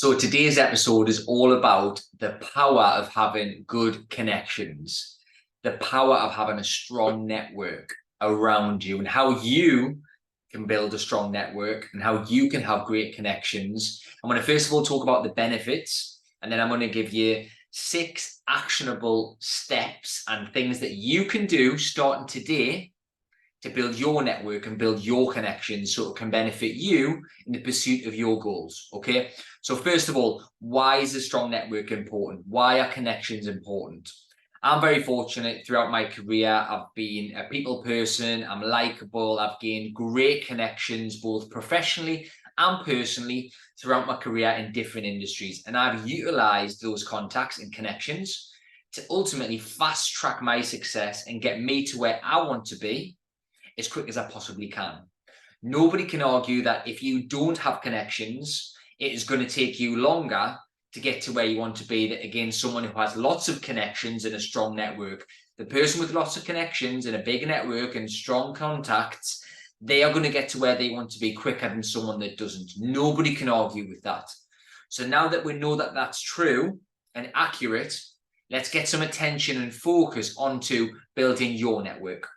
So today's episode is all about the power of having good connections, the power of having a strong network around you, and how you can build a strong network and how you can have great connections. I'm going to first of all talk about the benefits, and then I'm going to give you 6 actionable steps and things that you can do starting today to build your network and build your connections so it can benefit you in the pursuit of your goals. Okay. So first of all, why is a strong network important? Why are connections important? I'm very fortunate throughout my career. I've been a people person. I'm likable. I've gained great connections, both professionally and personally throughout my career in different industries. And I've utilized those contacts and connections to ultimately fast track my success and get me to where I want to be as quick as I possibly can. Nobody can argue that if you don't have connections, it is going to take you longer to get to where you want to be than against someone who has lots of connections and a strong network. The person with lots of connections and a big network and strong contacts, they are going to get to where they want to be quicker than someone that doesn't. Nobody can argue with that. So now that we know that that's true and accurate, let's get some attention and focus onto building your network.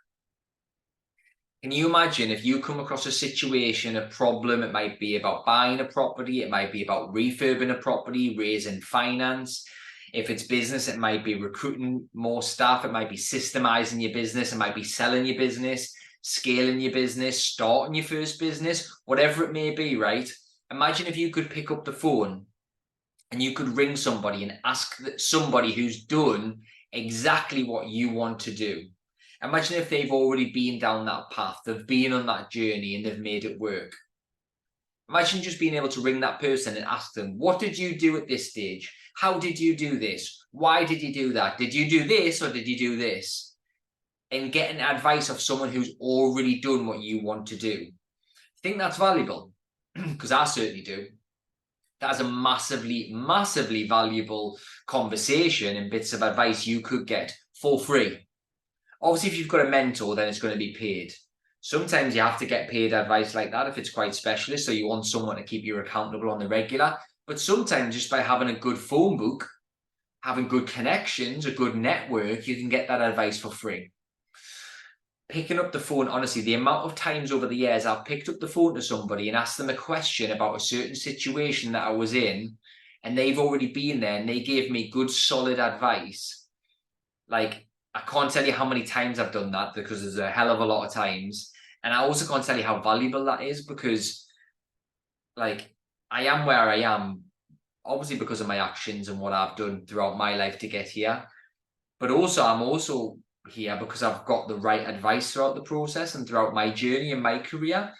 Can you imagine if you come across a situation, a problem? It might be about buying a property. It might be about refurbing a property, raising finance. If it's business, it might be recruiting more staff. It might be systemizing your business. It might be selling your business, scaling your business, starting your first business, whatever it may be, right? Imagine if you could pick up the phone and you could ring somebody and ask somebody who's done exactly what you want to do. Imagine if they've already been down that path, they've been on that journey and they've made it work. Imagine just being able to ring that person and ask them, what did you do at this stage? How did you do this? Why did you do that? Did you do this or did you do this? And getting advice of someone who's already done what you want to do. I think that's valuable because I certainly do. That's a massively, massively valuable conversation and bits of advice you could get for free. Obviously, if you've got a mentor, then it's going to be paid. Sometimes you have to get paid advice like that if it's quite specialist, so you want someone to keep you accountable on the regular. But sometimes just by having a good phone book, having good connections, a good network, you can get that advice for free. Picking up the phone, honestly, the amount of times over the years I've picked up the phone to somebody and asked them a question about a certain situation that I was in, and they've already been there and they gave me good, solid advice. Like, I can't tell you how many times I've done that because there's a hell of a lot of times. And I also can't tell you how valuable that is because, like, I am where I am, obviously because of my actions and what I've done throughout my life to get here. But also, I'm also here because I've got the right advice throughout the process and throughout my journey in my career.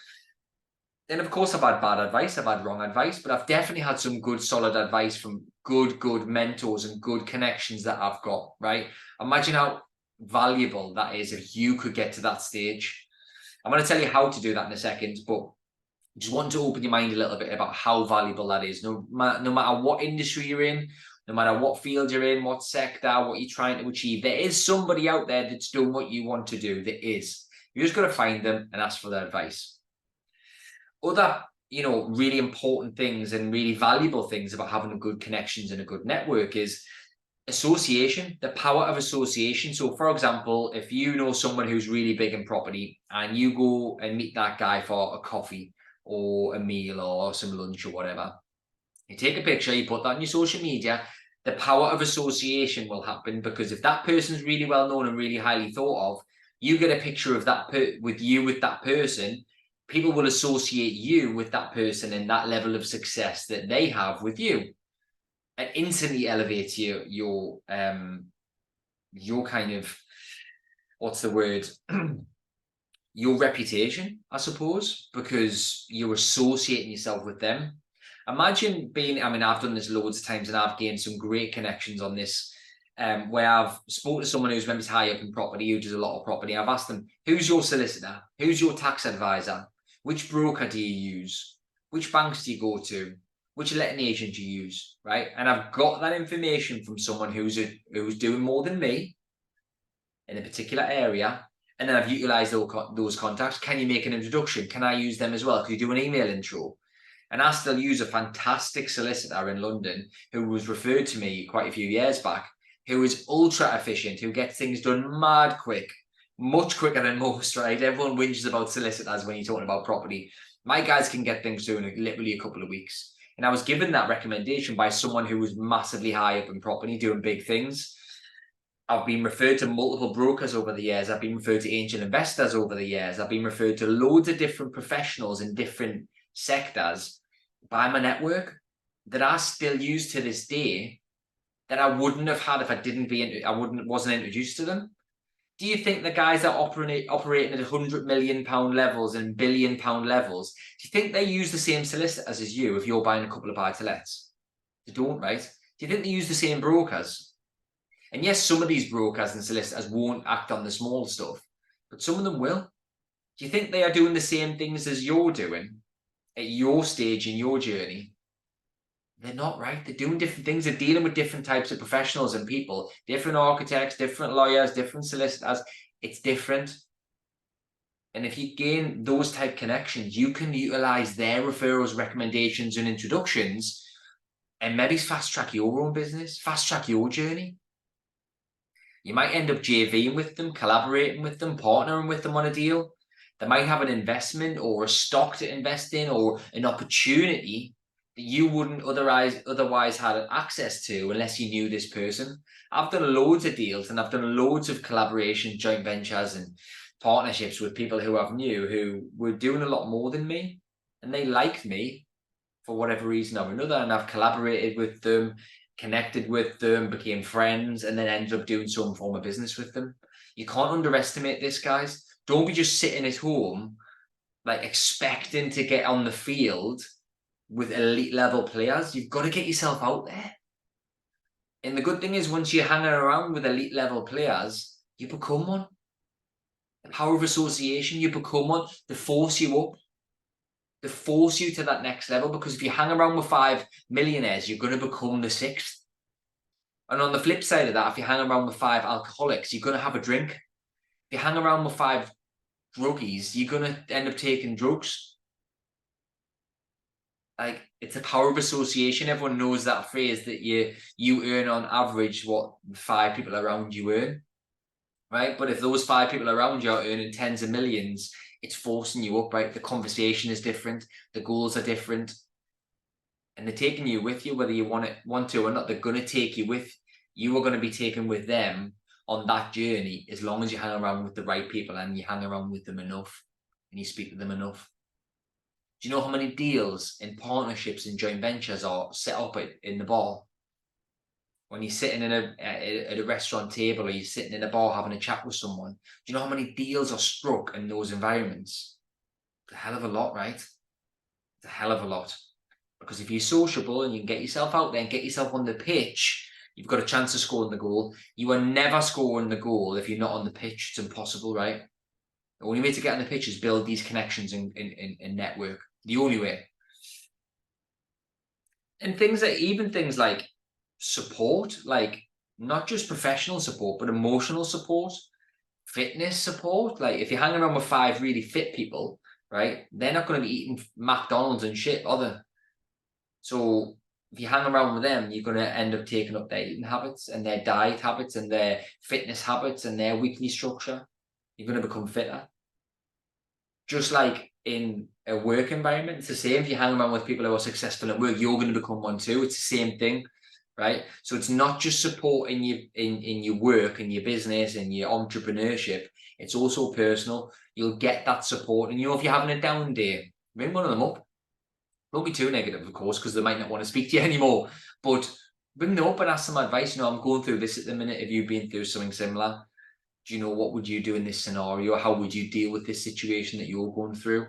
And of course, I've had bad advice, I've had wrong advice, but I've definitely had some good, solid advice from good mentors and good connections that I've got, right? Imagine how valuable that is if you could get to that stage. I'm going to tell you how to do that in a second, but just want to open your mind a little bit about how valuable that is. No matter what industry you're in, no matter what field you're in, what sector, what you're trying to achieve, there is somebody out there that's done what you want to do. There is. You just got to find them and ask for their advice. Other, really important things and really valuable things about having good connections and a good network is association, the power of association. So for example, if you know someone who's really big in property and you go and meet that guy for a coffee or a meal or some lunch or whatever, you take a picture, you put that on your social media, the power of association will happen because if that person's really well known and really highly thought of, you get a picture of that with that person, people will associate you with that person and that level of success that they have with you. And instantly elevates your kind of, what's the word? Your reputation, I suppose, because you're associating yourself with them. Imagine I've done this loads of times and I've gained some great connections on this, where I've spoken to someone who's maybe high up in property, who does a lot of property. I've asked them, who's your solicitor? Who's your tax advisor? Which broker do you use? Which banks do you go to? Which letting agent do you use, right? And I've got that information from someone who's doing more than me in a particular area, and then I've utilized those contacts. Can you make an introduction? Can I use them as well? Could you do an email intro? And I still use a fantastic solicitor in London who was referred to me quite a few years back, who is ultra efficient, who gets things done mad quick, much quicker than most, right? Everyone whinges about solicitors when you're talking about property. My guys can get things done in literally a couple of weeks. And I was given that recommendation by someone who was massively high up in property, doing big things. I've been referred to multiple brokers over the years. I've been referred to angel investors over the years. I've been referred to loads of different professionals in different sectors by my network that I still use to this day, that I wouldn't have had if wasn't introduced to them. Do you think the guys that operating at £100 million levels and £1 billion levels, do you think they use the same solicitors as you if you're buying a couple of buy-to-lets? They don't, right? Do you think they use the same brokers? And yes, some of these brokers and solicitors won't act on the small stuff, but some of them will. Do you think they are doing the same things as you're doing at your stage in your journey? They're not, right? They're doing different things. They're dealing with different types of professionals and people, different architects, different lawyers, different solicitors. It's different. And if you gain those type connections, you can utilize their referrals, recommendations, and introductions, and maybe fast track your own business, fast track your journey. You might end up JVing with them, collaborating with them, partnering with them on a deal. They might have an investment or a stock to invest in or an opportunity that you wouldn't otherwise had access to unless you knew this person. I've done loads of deals and I've done loads of collaboration, joint ventures and partnerships with people who I've knew who were doing a lot more than me, and they liked me for whatever reason or another, and I've collaborated with them, connected with them, became friends, and then ended up doing some form of business with them. You can't underestimate this, guys. Don't be just sitting at home like expecting to get on the field with elite level players. You've got to get yourself out there. And the good thing is, once you're hanging around with elite level players, you become one. The power of association, you become one. They force you up. They force you to that next level, because if you hang around with 5 millionaires, you're going to become the 6th. And on the flip side of that, if you hang around with 5 alcoholics, you're going to have a drink. If you hang around with 5 druggies, you're going to end up taking drugs. Like, it's a power of association. Everyone knows that phrase that you earn on average what 5 people around you earn, right? But if those 5 people around you are earning tens of millions, it's forcing you up, right? The conversation is different. The goals are different. And they're taking you with you, whether you want to or not. They're going to take you with. You are going to be taken with them on that journey, as long as you hang around with the right people and you hang around with them enough and you speak to them enough. Do you know how many deals in partnerships and joint ventures are set up in the bar? When you're sitting at a restaurant table, or you're sitting in a bar having a chat with someone, do you know how many deals are struck in those environments? It's a hell of a lot, right? It's a hell of a lot. Because if you're sociable and you can get yourself out there and get yourself on the pitch, you've got a chance of scoring the goal. You are never scoring the goal if you're not on the pitch. It's impossible, right? The only way to get on the pitch is build these connections and network. The only way. And things like support, like not just professional support, but emotional support, fitness support. Like, if you're hanging around with 5 really fit people, right, they're not going to be eating McDonald's and shit, are they? So if you hang around with them, you're going to end up taking up their eating habits and their diet habits and their fitness habits and their weekly structure. You're going to become fitter. Just like in a work environment, it's the same. If you hang around with people who are successful at work, you're going to become one too. It's the same thing, right? So it's not just supporting you in your work and your business and your entrepreneurship. It's also personal. You'll get that support. And, if you're having a down day, ring one of them up. Don't be too negative, of course, because they might not want to speak to you anymore. But bring them up and ask some advice. I'm going through this at the minute. Have you been through something similar? Do you know what would you do in this scenario? How would you deal with this situation that you're going through?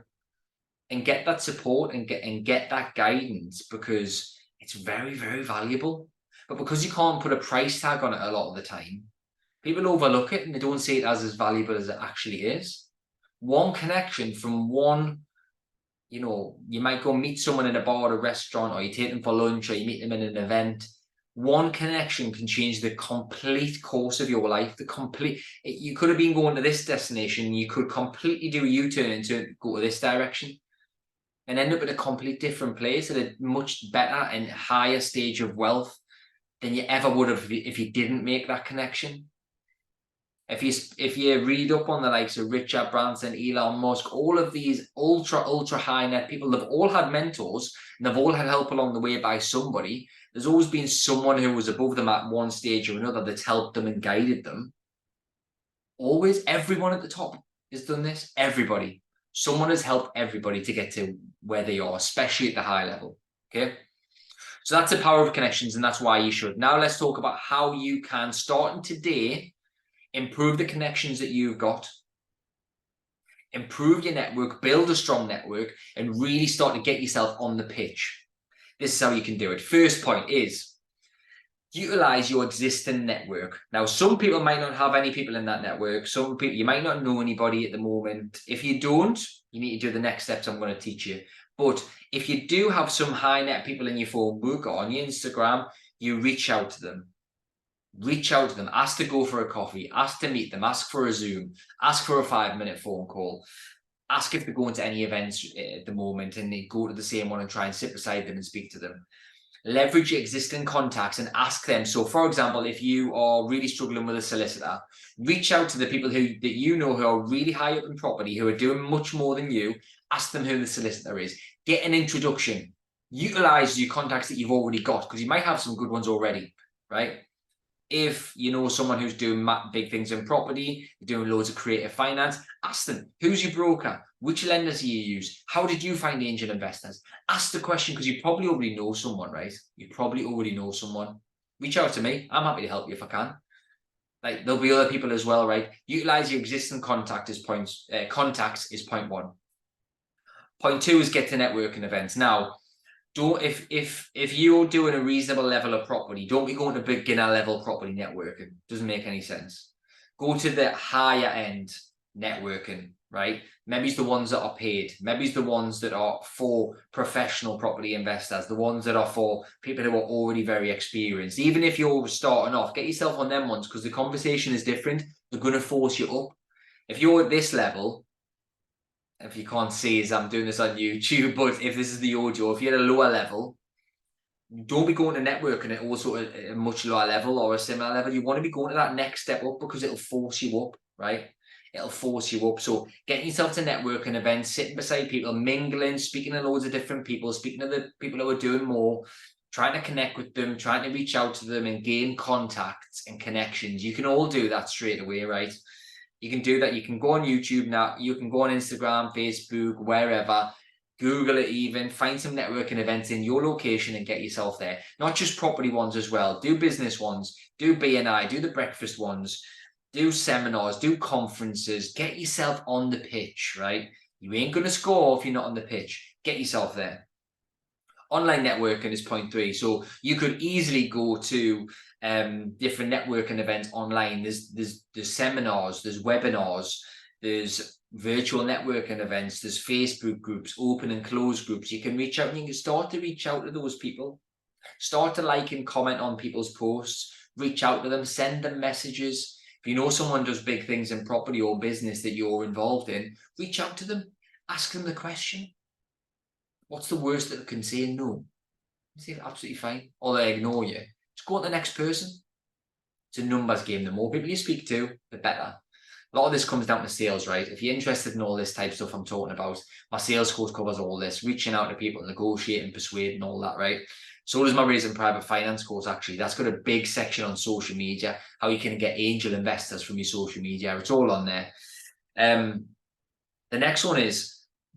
And get that support and get that guidance, because it's very, very valuable. But because you can't put a price tag on it a lot of the time, people overlook it and they don't see it as valuable as it actually is. One connection from one, you might go meet someone in a bar or a restaurant, or you take them for lunch, or you meet them in an event. One connection can change the complete course of your life. You could have been going to this destination, you could completely do a U-turn and go to this direction. and end up in a complete different place at a much better and higher stage of wealth than you ever would have if you didn't make that connection. If you read up on the likes of Richard Branson, Elon Musk, all of these ultra high net people, they've all had mentors and they've all had help along the way by somebody. There's always been someone who was above them at one stage or another that's helped them and guided them. Always, everyone at the top has done this. Everybody. Someone has helped everybody to get to where they are, especially at the high level. Okay. So that's the power of connections, and that's why you should. Now let's talk about how you can, starting today, improve the connections that you've got, improve your network, build a strong network, and really start to get yourself on the pitch. This is how you can do it. First point is utilize your existing network. Now, some people might not have any people in that network. Some people, you might not know anybody at the moment. If you don't, you need to do the next steps I'm going to teach you. But if you do have some high net people in your phone book or on your Instagram, you reach out to them. Reach out to them, ask to go for a coffee, ask to meet them, ask for a Zoom, ask for a 5-minute phone call, ask if they're going to any events at the moment and they go to the same one and try and sit beside them and speak to them. Leverage your existing contacts and ask them. So, for example, if you are really struggling with a solicitor, reach out to the people that you know who are really high up in property, who are doing much more than you. Ask them who the solicitor is. Get an introduction. Utilize your contacts that you've already got, because you might have some good ones already, right? If you know someone who's doing big things in property, doing loads of creative finance, ask them, who's your broker? Which lenders do you use? How did you find angel investors? Ask the question, because you probably already know someone, right? You probably already know someone. Reach out to me. I'm happy to help you if I can. Like, there'll be other people as well, right? Utilize your existing contacts is point one. Point two is get to networking events. Now, if you're doing a reasonable level of property, don't be going to beginner level property networking. Doesn't make any sense. Go to the higher end networking, right? Maybe it's the ones that are paid. Maybe it's the ones that are for professional property investors, the ones that are for people who are already very experienced. Even if you're starting off, get yourself on them ones, because the conversation is different. They're going to force you up. If you're at this level, if you can't see as I'm doing this on YouTube, but if this is the audio, if you're at a lower level, don't be going to networking at also at a much lower level or a similar level. You want to be going to that next step up, because it'll force you up, right? It'll force you up. So getting yourself to networking events, sitting beside people, mingling, speaking to loads of different people, speaking to the people who are doing more, trying to connect with them, trying to reach out to them and gain contacts and connections. You can all do that straight away, right? You can do that. You can go on YouTube now. You can go on Instagram, Facebook, wherever. Google it even. Find some networking events in your location and get yourself there. Not just property ones as well. Do business ones. Do BNI. Do the breakfast ones. Do seminars. Do conferences. Get yourself on the pitch, right? You ain't going to score if you're not on the pitch. Get yourself there. Online networking is point three. So you could easily go to different networking events online. There's seminars, there's webinars, there's virtual networking events, there's Facebook groups, open and closed groups. You can reach out and you can start to reach out to those people. Start to like and comment on people's posts. Reach out to them, send them messages. If you know someone does big things in property or business that you're involved in, reach out to them. Ask them the question. What's the worst that they can say? No. Say absolutely fine. Or they ignore you. Just go to the next person. It's a numbers game. The more people you speak to, the better. A lot of this comes down to sales, right? If you're interested in all this type of stuff I'm talking about, my sales course covers all this, reaching out to people, negotiating, persuading, all that, right? So does my Raising Private Finance course, actually. That's got a big section on social media, how you can get angel investors from your social media. It's all on there. The next one is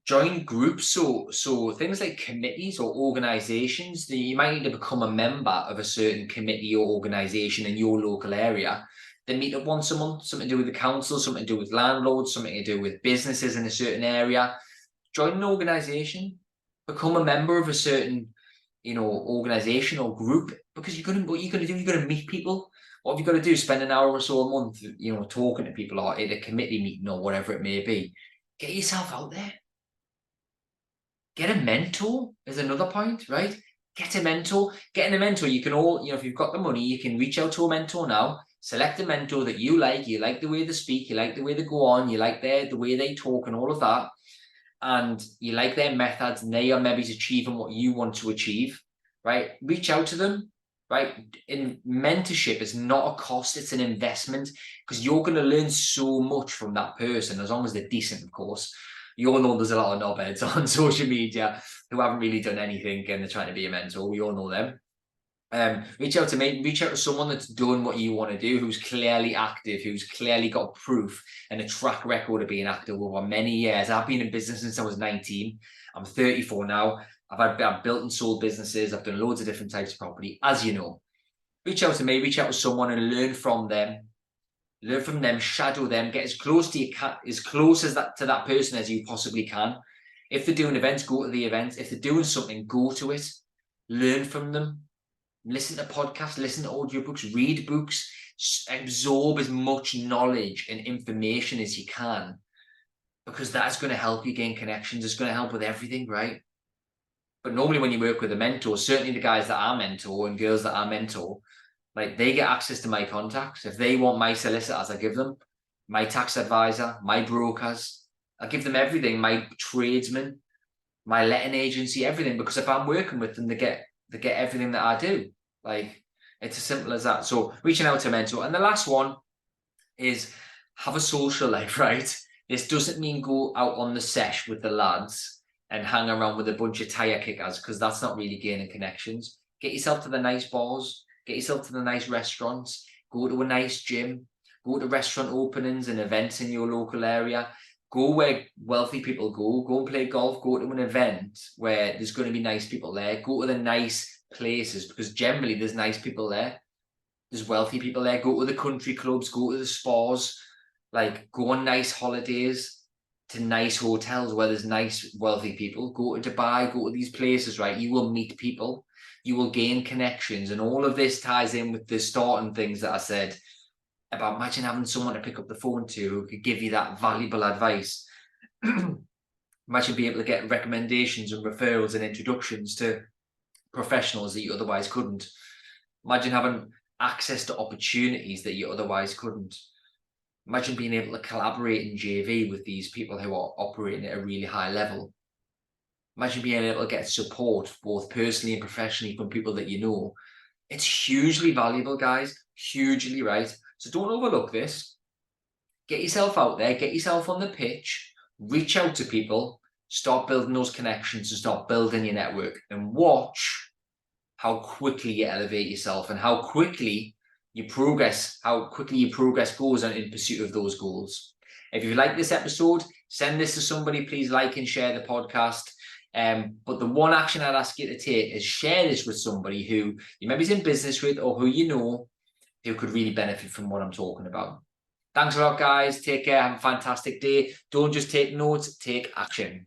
join groups. So things like committees or organizations, you might need to become a member of a certain committee or organization in your local area. They meet up once a month, something to do with the council, something to do with landlords, something to do with businesses in a certain area. Join an organization, become a member of a certain, organization or group, because what you're going to meet people. What have you got to do? Spend an hour or so a month, talking to people or at a committee meeting or whatever it may be. Get yourself out there. Get a mentor is another point, right? Get a mentor. Getting a mentor, you can all, if you've got the money, you can reach out to a mentor now. Select a mentor that you like. You like the way they speak. You like the way they go on. You like the way they talk and all of that. and you like their methods and they are maybe achieving what you want to achieve, right? Reach out to them, right? In mentorship is not a cost, it's an investment, because you're going to learn so much from that person, as long as they're decent, of course. You all know there's a lot of knobheads on social media who haven't really done anything and they're trying to be a mentor. We all know them. Reach out to me, reach out to someone that's doing what you want to do, who's clearly active, who's clearly got proof and a track record of being active over many years. I've been in business since I was 19. I'm 34 now. I've built and sold businesses. I've done loads of different types of property, as you know. Reach out to me, reach out to someone and learn from them. Learn from them, shadow them, get as close to that person as you possibly can. If they're doing events, go to the events. If they're doing something, go to it. Learn from them. Listen to podcasts, listen to audiobooks, read books, absorb as much knowledge and information as you can, because that's going to help you gain connections. It's going to help with everything, right? But normally when you work with a mentor, certainly the guys that I mentor and girls that I mentor, like, they get access to my contacts. If they want my solicitors, I give them my tax advisor, my brokers. I give them everything, my tradesmen, my letting agency, everything, because if I'm working with them, they get everything that I do. Like, it's as simple as that. So reaching out to a mentor. And the last one is have a social life, right? This doesn't mean go out on the sesh with the lads and hang around with a bunch of tire kickers, because that's not really gaining connections. Get yourself to the nice bars, get yourself to the nice restaurants, go to a nice gym, go to restaurant openings and events in your local area. Go where wealthy people go. Go and play golf. Go to an event where there's going to be nice people there. Go to the nice places, because generally there's nice people there. There's wealthy people there. Go to the country clubs. Go to the spas. Like, go on nice holidays to nice hotels where there's nice wealthy people. Go to Dubai. Go to these places, right? You will meet people. You will gain connections. And all of this ties in with the starting things that I said about, imagine having someone to pick up the phone to who could give you that valuable advice. Imagine being able to get recommendations and referrals and introductions to professionals that you otherwise couldn't. Imagine having access to opportunities that you otherwise couldn't. Imagine being able to collaborate in JV with these people who are operating at a really high level. Imagine being able to get support, both personally and professionally, from people that you know. It's hugely valuable, guys. Hugely, right? So don't overlook this. Get yourself out there, get yourself on the pitch, reach out to people, start building those connections and start building your network, and watch how quickly you elevate yourself and how quickly you progress goes in pursuit of those goals. If you like this episode, send this to somebody. Please like and share the podcast. But the one action I'd ask you to take is share this with somebody who you maybe is in business with, or who you know who could really benefit from what I'm talking about. Thanks a lot, guys. Take care. Have a fantastic day. Don't just take notes, take action.